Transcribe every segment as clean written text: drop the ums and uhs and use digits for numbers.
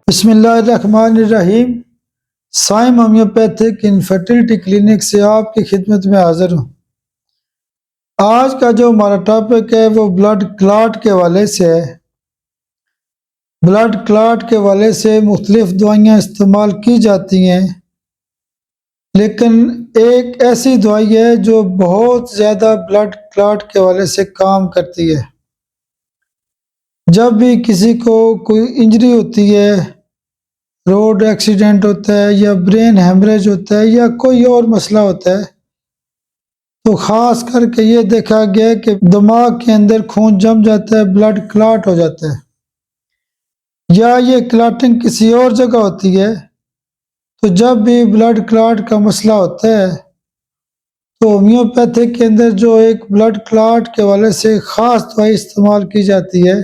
बिस्मिल्लाहिर्रहमानिर्रहीम। Saim homeopathic infertility clinic से आपकी खिदमत में हाजिर हूँ। आज का जो हमारा टॉपिक है वो ब्लड क्लॉट के हवाले से है। ब्लड क्लॉट के हवाले से मुख्तलिफ दवाइयाँ इस्तेमाल की जाती हैं, लेकिन एक ऐसी दवाई है जो बहुत ज़्यादा ब्लड क्लॉट के हवाले से काम करती है। जब भी किसी को कोई इंजरी होती है, रोड एक्सीडेंट होता है या ब्रेन हेमरेज होता है या कोई और मसला होता है, तो ख़ास करके ये देखा गया है कि दिमाग के अंदर खून जम जाता है, ब्लड क्लॉट हो जाता है, या ये क्लॉटिंग किसी और जगह होती है। तो जब भी ब्लड क्लॉट का मसला होता है तो होम्योपैथिक के अंदर जो एक ब्लड क्लॉट के हवाले से ख़ास दवाई इस्तेमाल की जाती है,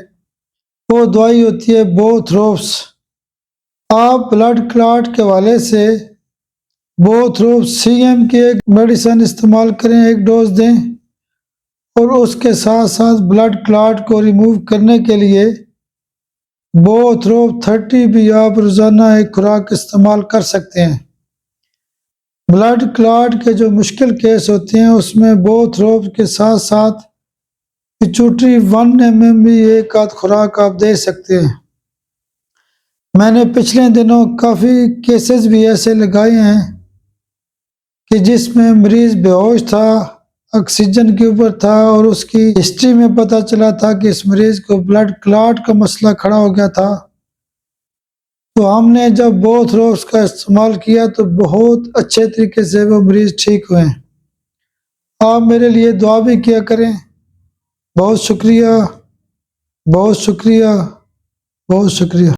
वो दवाई होती है बोथरोप्स। आप ब्लड क्लॉट के हवाले से बोथरोप्स सीएम की एक मेडिसिन इस्तेमाल करें, एक डोज दें, और उसके साथ साथ ब्लड क्लॉट को रिमूव करने के लिए बोथरोप 30 भी आप रोज़ाना एक खुराक इस्तेमाल कर सकते हैं। ब्लड क्लॉट के जो मुश्किल केस होते हैं उसमें बोथरोप के साथ साथ पिट्यूटरी 1 mm भी एक आध खुराक आप दे सकते हैं। मैंने पिछले दिनों काफ़ी केसेस भी ऐसे लगाए हैं कि जिसमें मरीज बेहोश था, ऑक्सीजन के ऊपर था, और उसकी हिस्ट्री में पता चला था कि इस मरीज को ब्लड क्लॉट का मसला खड़ा हो गया था। तो हमने जब बोथरोप्स का इस्तेमाल किया तो बहुत अच्छे तरीके से वो मरीज ठीक हुए। आप मेरे लिए दुआ भी किया करें। बहुत शुक्रिया, बहुत शुक्रिया, बहुत शुक्रिया।